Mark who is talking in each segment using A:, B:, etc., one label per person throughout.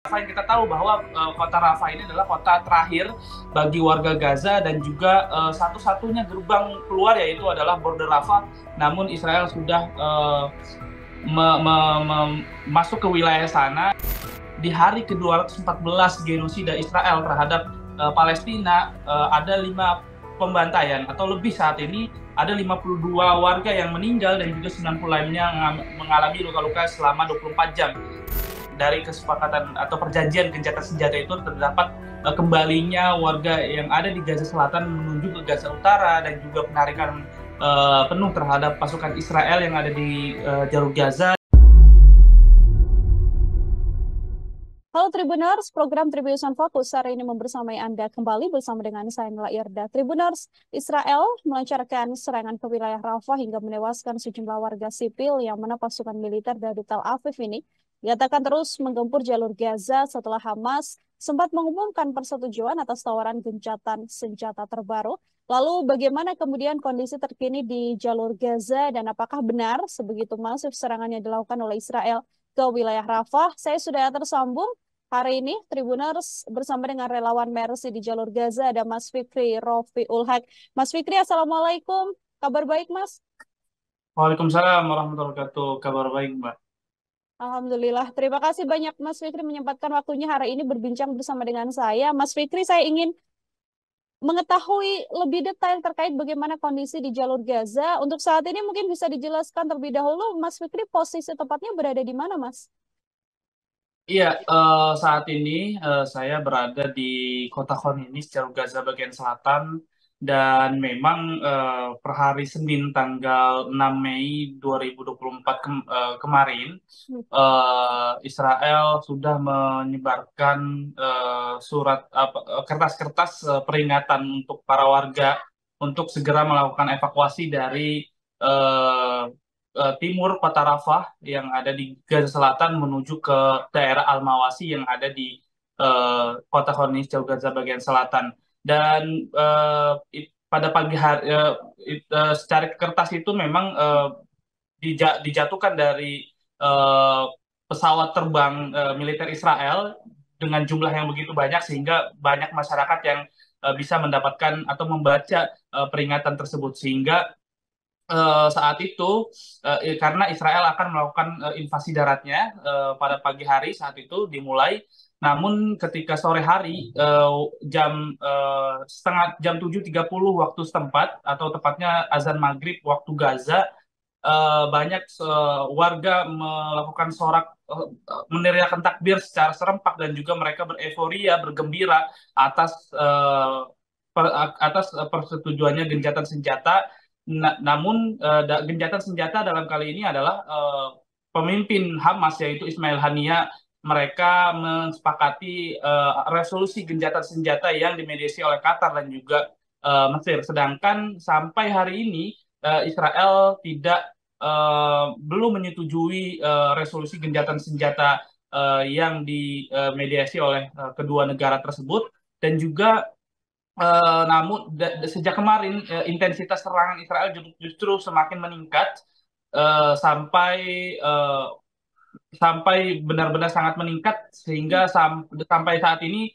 A: Yang kita tahu bahwa kota Rafah ini adalah kota terakhir bagi warga Gaza dan juga satu-satunya gerbang keluar yaitu adalah border Rafah. Namun Israel sudah masuk ke wilayah sana di hari ke-214 genosida Israel terhadap Palestina. Ada 5 pembantaian atau lebih saat ini. Ada 52 warga yang meninggal dan juga 90 lainnya mengalami luka-luka selama 24 jam. Dari kesepakatan atau perjanjian gencatan senjata itu terdapat kembalinya warga yang ada di Gaza Selatan menuju ke Gaza Utara dan juga penarikan penuh terhadap pasukan Israel yang ada di jalur Gaza.
B: Halo Tribuners, program Tribuners Fokus hari ini membersamai Anda kembali bersama dengan saya Nela Irda. Tribuners, Israel melancarkan serangan ke wilayah Rafah hingga menewaskan sejumlah warga sipil yang mana pasukan militer dari Tel Aviv ini dikatakan terus menggempur jalur Gaza setelah Hamas sempat mengumumkan persetujuan atas tawaran gencatan senjata terbaru. Lalu bagaimana kemudian kondisi terkini di jalur Gaza dan apakah benar sebegitu masif serangan yang dilakukan oleh Israel ke wilayah Rafah? Saya sudah tersambung hari ini Tribuners bersama dengan relawan Mercy di jalur Gaza ada Mas Fikri Rofiul Haq. Mas Fikri, Assalamualaikum. Kabar baik, Mas?
A: Waalaikumsalam warahmatullahi wabarakatuh. Kabar baik, Mbak.
B: Alhamdulillah. Terima kasih banyak Mas Fikri menyempatkan waktunya hari ini berbincang bersama dengan saya. Mas Fikri, saya ingin mengetahui lebih detail terkait bagaimana kondisi di jalur Gaza. Untuk saat ini mungkin bisa dijelaskan terlebih dahulu, Mas Fikri, posisi tepatnya berada di mana, Mas?
A: Iya, saat ini saya berada di kota Khan Yunis, jalur Gaza bagian selatan, dan memang per hari Senin tanggal 6 Mei 2024 kemarin, Israel sudah menyebarkan surat kertas-kertas peringatan untuk para warga untuk segera melakukan evakuasi dari eh, timur kota Rafah yang ada di Gaza Selatan menuju ke daerah Al-Mawasi yang ada di kota Khan Yunis, jalur Gaza bagian selatan. Dan pada pagi hari secara kertas itu memang dijatuhkan dari eh, pesawat terbang militer Israel dengan jumlah yang begitu banyak sehingga banyak masyarakat yang bisa mendapatkan atau membaca peringatan tersebut, sehingga saat itu karena Israel akan melakukan invasi daratnya pada pagi hari saat itu dimulai. Namun ketika sore hari jam 7.30 waktu setempat atau tepatnya azan maghrib waktu Gaza, banyak warga melakukan sorak, meneriakkan takbir secara serempak dan juga mereka bereforia, bergembira atas persetujuannya gencatan senjata. Namun gencatan senjata dalam kali ini adalah pemimpin Hamas yaitu Ismail Haniyah. Mereka mensepakati resolusi gencatan senjata yang dimediasi oleh Qatar dan juga Mesir. Sedangkan sampai hari ini Israel belum menyetujui resolusi gencatan senjata yang dimediasi oleh kedua negara tersebut. Dan juga namun sejak kemarin intensitas serangan Israel justru semakin meningkat sampai eh, sampai benar-benar sangat meningkat sehingga sampai saat ini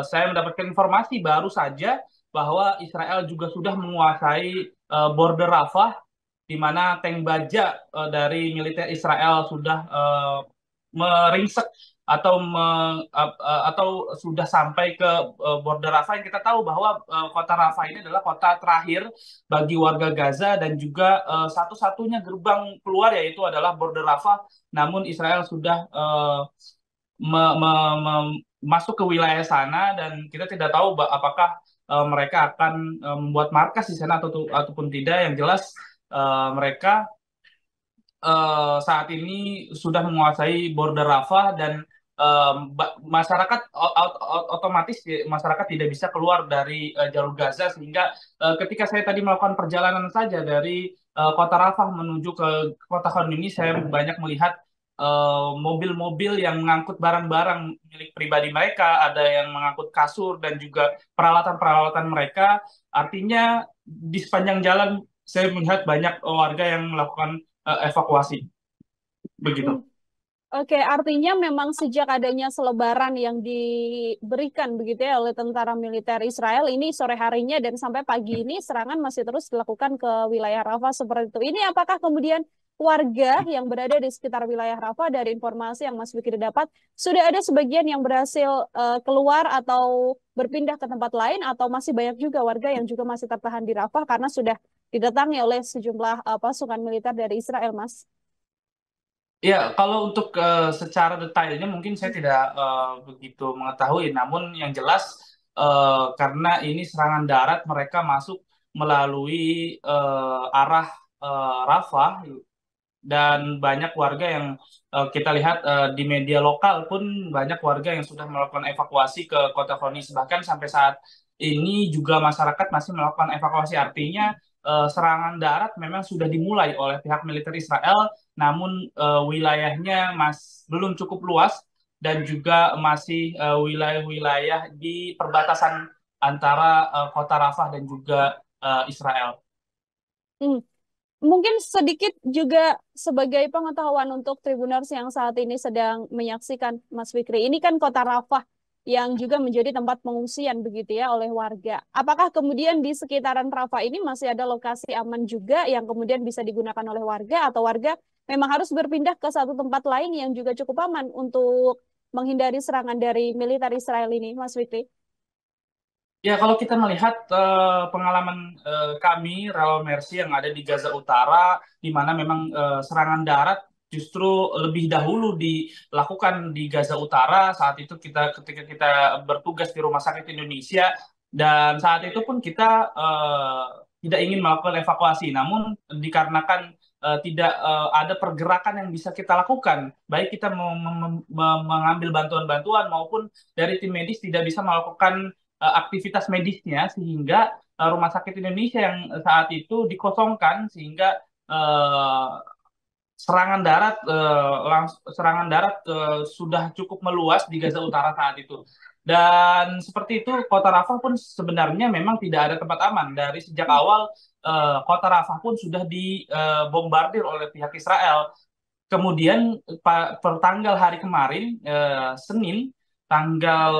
A: saya mendapatkan informasi baru saja bahwa Israel juga sudah menguasai border Rafah, di mana tank baja dari militer Israel sudah meringsek atau sudah sampai ke border Rafah. Yang kita tahu bahwa kota Rafah ini adalah kota terakhir bagi warga Gaza dan juga satu-satunya gerbang keluar yaitu adalah border Rafah. Namun Israel sudah masuk ke wilayah sana dan kita tidak tahu apakah mereka akan membuat markas di sana ataupun tidak. Yang jelas mereka saat ini sudah menguasai border Rafah dan masyarakat otomatis masyarakat tidak bisa keluar dari jalur Gaza, sehingga ketika saya tadi melakukan perjalanan saja dari kota Rafah menuju ke kota Khan Yunis, saya banyak melihat mobil-mobil yang mengangkut barang-barang milik pribadi mereka, ada yang mengangkut kasur dan juga peralatan-peralatan mereka. Artinya di sepanjang jalan saya melihat banyak warga yang melakukan evakuasi begitu.
B: Oke, artinya memang sejak adanya selebaran yang diberikan begitu ya oleh tentara militer Israel ini sore harinya dan sampai pagi ini serangan masih terus dilakukan ke wilayah Rafah seperti itu. Ini apakah kemudian warga yang berada di sekitar wilayah Rafah dari informasi yang Mas Fikri dapat sudah ada sebagian yang berhasil keluar atau berpindah ke tempat lain atau masih banyak juga warga yang juga masih tertahan di Rafah karena sudah didatangi oleh sejumlah pasukan militer dari Israel, Mas?
A: Ya, kalau untuk secara detailnya mungkin saya tidak begitu mengetahui. Namun yang jelas karena ini serangan darat, mereka masuk melalui arah Rafah dan banyak warga yang kita lihat di media lokal pun banyak warga yang sudah melakukan evakuasi ke kota Khonis. Bahkan sampai saat ini juga masyarakat masih melakukan evakuasi. Artinya serangan darat memang sudah dimulai oleh pihak militer Israel, namun wilayahnya belum cukup luas dan juga masih wilayah-wilayah di perbatasan antara kota Rafah dan juga Israel.
B: Hmm. Mungkin sedikit juga sebagai pengetahuan untuk Tribuners yang saat ini sedang menyaksikan Mas Fikri. Ini kan kota Rafah yang juga menjadi tempat pengungsian begitu ya oleh warga. Apakah kemudian di sekitaran Rafah ini masih ada lokasi aman juga yang kemudian bisa digunakan oleh warga atau warga memang harus berpindah ke satu tempat lain yang juga cukup aman untuk menghindari serangan dari militer Israel ini, Mas Fikri?
A: Ya, kalau kita melihat pengalaman kami, relawan Mercy yang ada di Gaza Utara, di mana memang serangan darat justru lebih dahulu dilakukan di Gaza Utara. Saat itu ketika kita bertugas di Rumah Sakit Indonesia, dan saat itu pun kita tidak ingin melakukan evakuasi, namun dikarenakan tidak ada pergerakan yang bisa kita lakukan, baik kita mau mengambil bantuan-bantuan maupun dari tim medis tidak bisa melakukan aktivitas medisnya sehingga Rumah Sakit Indonesia yang saat itu dikosongkan sehingga eh, serangan darat sudah cukup meluas di Gaza Utara saat itu. Dan seperti itu kota Rafah pun sebenarnya memang tidak ada tempat aman dari sejak awal. Kota Rafah pun sudah dibombardir oleh pihak Israel. Kemudian per tanggal hari kemarin, Senin, tanggal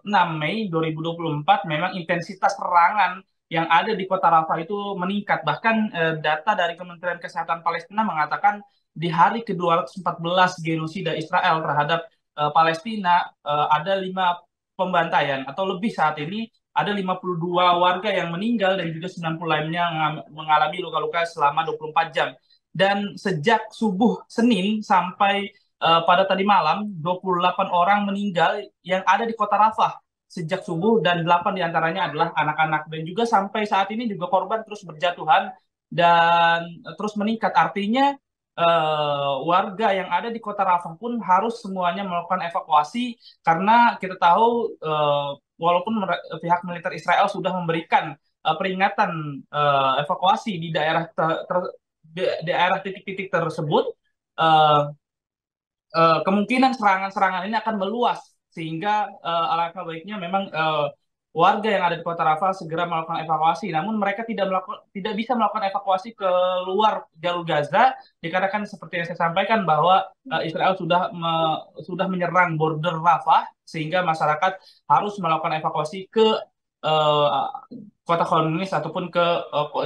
A: 6 Mei 2024, memang intensitas serangan yang ada di kota Rafah itu meningkat. Bahkan data dari Kementerian Kesehatan Palestina mengatakan di hari ke-214 genosida Israel terhadap Palestina, ada 5 pembantaian atau lebih saat ini. Ada 52 warga yang meninggal dan juga 90 lainnya mengalami luka-luka selama 24 jam. Dan sejak subuh Senin sampai pada tadi malam, 28 orang meninggal yang ada di kota Rafah sejak subuh dan 8 diantaranya adalah anak-anak. Dan juga sampai saat ini juga korban terus berjatuhan dan terus meningkat. Artinya warga yang ada di kota Rafah pun harus semuanya melakukan evakuasi karena kita tahu walaupun pihak militer Israel sudah memberikan peringatan evakuasi di daerah titik-titik tersebut, eh, kemungkinan serangan-serangan ini akan meluas sehingga alangkah baiknya memang warga yang ada di kota Rafah segera melakukan evakuasi. Namun mereka tidak bisa melakukan evakuasi ke luar jalur Gaza dikarenakan seperti yang saya sampaikan bahwa Israel sudah menyerang border Rafah sehingga masyarakat harus melakukan evakuasi ke eh, kota Khan Yunis ataupun ke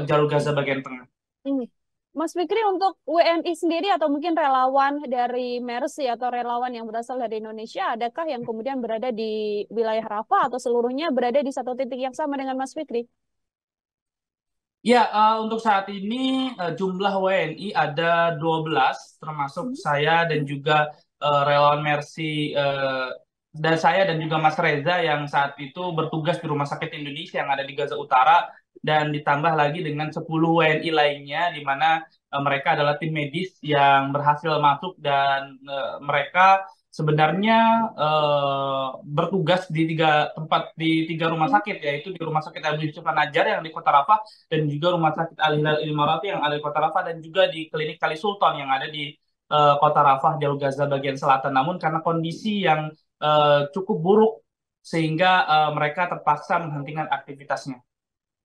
A: jalur Gaza bagian tengah.
B: Hmm. Mas Fikri, untuk WNI sendiri atau mungkin relawan dari Mercy atau relawan yang berasal dari Indonesia, adakah yang kemudian berada di wilayah Rafah atau seluruhnya berada di satu titik yang sama dengan Mas Fikri?
A: Ya, untuk saat ini jumlah WNI ada 12, termasuk
B: Hmm.
A: saya dan juga relawan Mercy dan saya dan juga Mas Reza yang saat itu bertugas di Rumah Sakit Indonesia yang ada di Gaza Utara dan ditambah lagi dengan 10 WNI lainnya di mana mereka adalah tim medis yang berhasil masuk dan mereka sebenarnya bertugas di tiga rumah sakit, yaitu di Rumah Sakit Abu Yusuf An-Najjar yang di Kota Rafah dan juga Rumah Sakit Al Hilal Imarati yang ada di Kota Rafah dan juga di Klinik Kali Sultan yang ada di Kota Rafah, Jalur Gaza bagian selatan. Namun karena kondisi yang cukup buruk sehingga mereka terpaksa menghentikan aktivitasnya.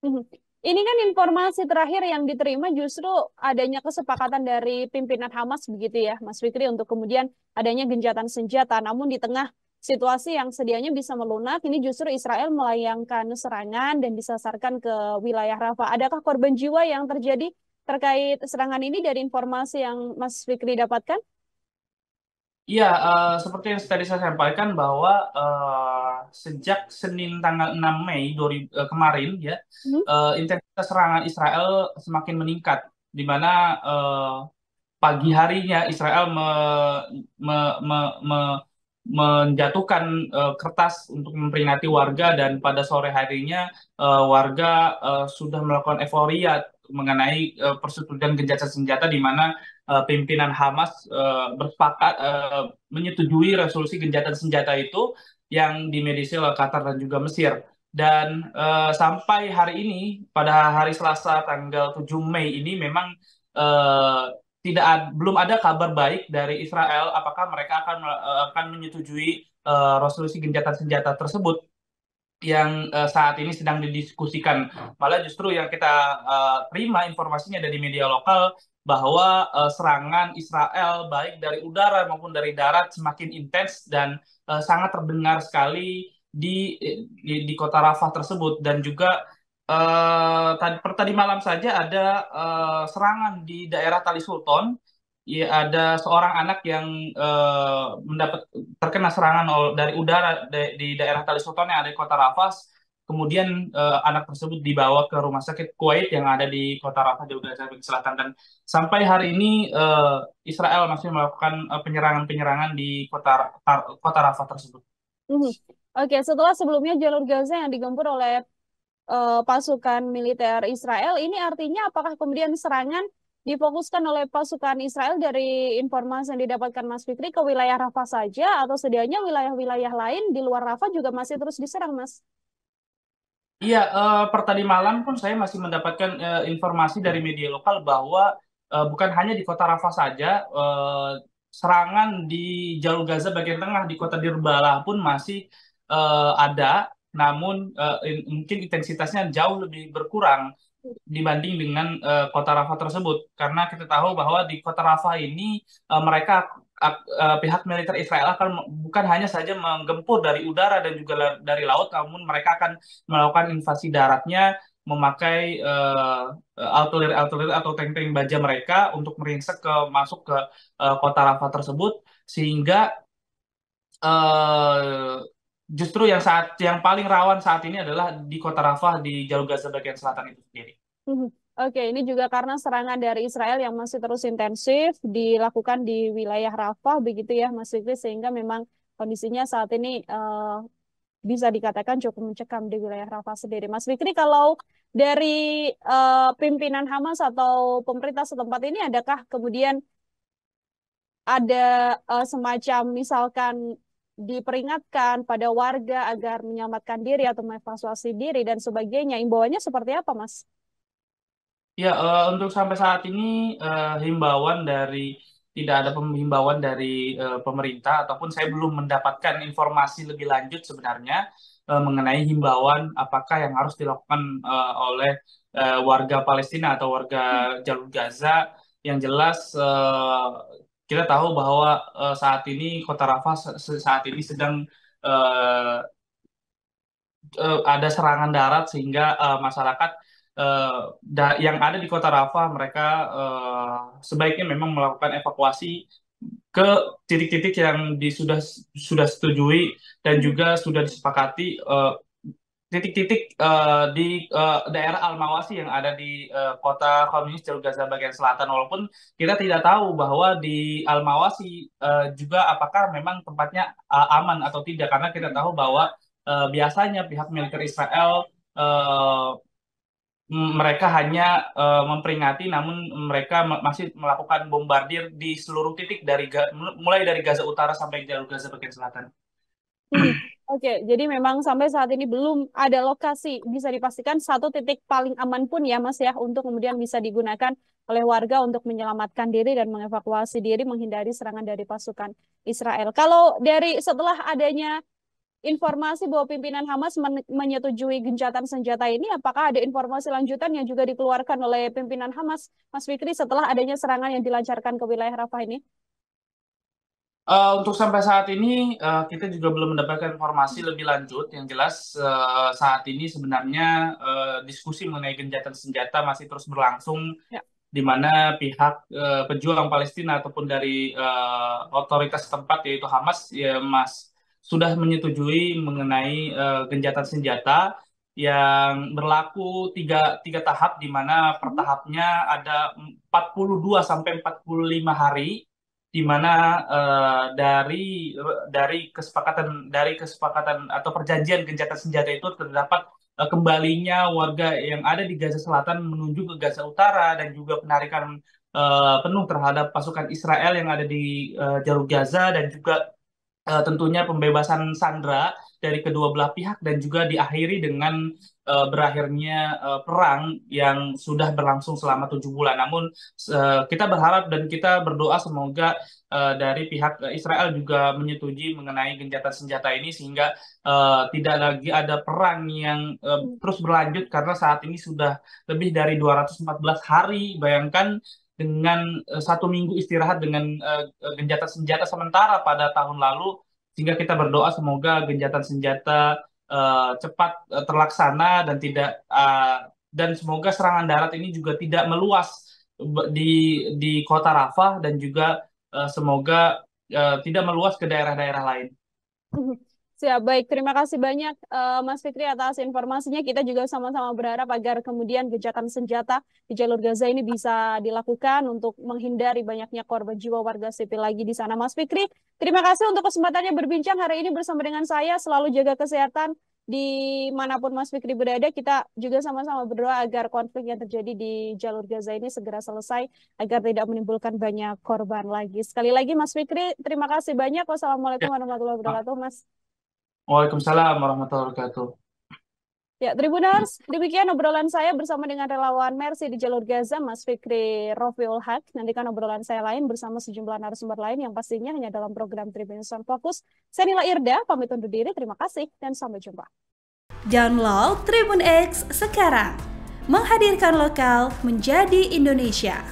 B: Mhm. Ini kan informasi terakhir yang diterima justru adanya kesepakatan dari pimpinan Hamas begitu ya, Mas Fikri, untuk kemudian adanya gencatan senjata. Namun di tengah situasi yang sedianya bisa melunak, ini justru Israel melayangkan serangan dan disasarkan ke wilayah Rafah. Adakah korban jiwa yang terjadi terkait serangan ini dari informasi yang Mas Fikri dapatkan?
A: Iya, seperti yang tadi saya sampaikan bahwa sejak Senin tanggal 6 Mei kemarin ya,
B: Hmm.
A: intensitas serangan Israel semakin meningkat, di mana pagi harinya Israel me- me- me- menjatuhkan kertas untuk memperingati warga, dan pada sore harinya warga sudah melakukan euforia mengenai persetujuan gencatan senjata, di mana pimpinan Hamas bersepakat menyetujui resolusi gencatan senjata itu yang dimediasi oleh Qatar dan juga Mesir. Dan sampai hari ini, pada hari Selasa tanggal 7 Mei ini memang eh, belum ada kabar baik dari Israel apakah mereka akan menyetujui resolusi gencatan senjata tersebut yang saat ini sedang didiskusikan. Malah justru yang kita terima informasinya dari media lokal bahwa serangan Israel baik dari udara maupun dari darat semakin intens dan sangat terdengar sekali di kota Rafah tersebut. Dan juga tadi malam saja ada serangan di daerah Tali Sultan. Ya, ada seorang anak yang terkena serangan dari udara di daerah Tali Sultan yang ada di kota Rafah. Kemudian anak tersebut dibawa ke rumah sakit Kuwait yang ada di kota Rafah, Jalur Gaza bagian selatan. Dan sampai hari ini Israel masih melakukan penyerangan-penyerangan di kota Rafah tersebut.
B: Mhm. Oke, setelah sebelumnya jalur Gaza yang digempur oleh pasukan militer Israel, ini artinya apakah kemudian serangan difokuskan oleh pasukan Israel dari informasi yang didapatkan Mas Fikri ke wilayah Rafah saja, atau sedianya wilayah-wilayah lain di luar Rafah juga masih terus diserang, Mas?
A: Iya, per tadi malam pun saya masih mendapatkan informasi dari media lokal bahwa bukan hanya di kota Rafah saja, serangan di jalur Gaza bagian tengah di kota Dirbalah pun masih ada, namun mungkin intensitasnya jauh lebih berkurang dibanding dengan kota Rafah tersebut, karena kita tahu bahwa di kota Rafah ini pihak militer Israel akan bukan hanya saja menggempur dari udara dan juga dari laut, namun mereka akan melakukan invasi daratnya memakai artileri atau tank-tank baja mereka untuk meringsek masuk ke kota Rafah tersebut, sehingga eh, justru yang paling rawan saat ini adalah di kota Rafah di jalur Gaza bagian selatan itu sendiri.
B: Mhm. Oke, ini juga karena serangan dari Israel yang masih terus intensif dilakukan di wilayah Rafah begitu ya, Mas Fikri, sehingga memang kondisinya saat ini bisa dikatakan cukup mencekam di wilayah Rafah sendiri. Mas Fikri, kalau dari pimpinan Hamas atau pemerintah setempat ini, adakah kemudian ada semacam misalkan diperingatkan pada warga agar menyelamatkan diri atau mengevakuasi diri dan sebagainya? Imbauannya seperti apa, Mas?
A: Ya, untuk sampai saat ini himbauan dari tidak ada himbauan dari pemerintah, ataupun saya belum mendapatkan informasi lebih lanjut sebenarnya mengenai himbauan apakah yang harus dilakukan oleh warga Palestina atau warga Jalur Gaza. Yang jelas kita tahu bahwa saat ini kota Rafah saat ini sedang eh, ada serangan darat, sehingga masyarakat yang ada di kota Rafah mereka sebaiknya memang melakukan evakuasi ke titik-titik yang sudah setujui dan juga sudah disepakati, titik-titik di daerah Al-Mawasi yang ada di kota Khan Jalur Gaza bagian selatan. Walaupun kita tidak tahu bahwa di Al-Mawasi juga apakah memang tempatnya aman atau tidak, karena kita tahu bahwa biasanya pihak militer Israel mereka hanya memperingati, namun mereka masih melakukan bombardir di seluruh titik mulai dari Gaza Utara sampai jalur Gaza bagian selatan.
B: Mhm. Oke, jadi memang sampai saat ini belum ada lokasi bisa dipastikan satu titik paling aman pun ya Mas ya untuk kemudian bisa digunakan oleh warga untuk menyelamatkan diri dan mengevakuasi diri menghindari serangan dari pasukan Israel. Kalau dari setelah adanya informasi bahwa pimpinan Hamas menyetujui gencatan senjata ini, apakah ada informasi lanjutan yang juga dikeluarkan oleh pimpinan Hamas, Mas Fikri, setelah adanya serangan yang dilancarkan ke wilayah Rafah ini?
A: Untuk sampai saat ini kita juga belum mendapatkan informasi lebih lanjut. Yang jelas saat ini sebenarnya diskusi mengenai gencatan senjata masih terus berlangsung,
B: Ya.
A: di mana pihak pejuang Palestina ataupun dari otoritas setempat yaitu Hamas ya sudah menyetujui mengenai gencatan senjata yang berlaku tiga tahap, di mana per tahapnya ada 42 sampai 45 hari, di mana dari kesepakatan atau perjanjian gencatan senjata itu terdapat kembalinya warga yang ada di Gaza Selatan menuju ke Gaza Utara, dan juga penarikan penuh terhadap pasukan Israel yang ada di jalur Gaza, dan juga tentunya pembebasan sandera dari kedua belah pihak, dan juga diakhiri dengan berakhirnya perang yang sudah berlangsung selama 7 bulan. Namun kita berharap dan kita berdoa semoga dari pihak Israel juga menyetujui mengenai gencatan senjata ini, sehingga tidak lagi ada perang yang terus berlanjut, karena saat ini sudah lebih dari 214 hari. Bayangkan dengan 1 minggu istirahat dengan gencatan senjata sementara pada tahun lalu, sehingga kita berdoa semoga gencatan senjata cepat terlaksana, dan semoga serangan darat ini juga tidak meluas di kota Rafah, dan juga semoga tidak meluas ke daerah-daerah lain.
B: Siap, baik. Terima kasih banyak Mas Fikri atas informasinya. Kita juga sama-sama berharap agar kemudian gencatan senjata di jalur Gaza ini bisa dilakukan untuk menghindari banyaknya korban jiwa warga sipil lagi di sana. Mas Fikri, terima kasih untuk kesempatannya berbincang hari ini bersama dengan saya. Selalu jaga kesehatan dimanapun Mas Fikri berada. Kita juga sama-sama berdoa agar konflik yang terjadi di jalur Gaza ini segera selesai, agar tidak menimbulkan banyak korban lagi. Sekali lagi Mas Fikri, terima kasih banyak. Wassalamualaikum warahmatullahi wabarakatuh, Mas.
A: Waalaikumsalam warahmatullahi wabarakatuh.
B: Ya, Tribuners, demikian obrolan saya bersama dengan relawan Mercy di jalur Gaza, Mas Fikri Rofiul Haq. Nantikan obrolan saya lain bersama sejumlah narasumber lain yang pastinya hanya dalam program Tribunnews on Focus. Saya Nila Irda, pamit undur diri. Terima kasih dan sampai jumpa.
C: Download Tribun X sekarang. Menghadirkan lokal menjadi Indonesia.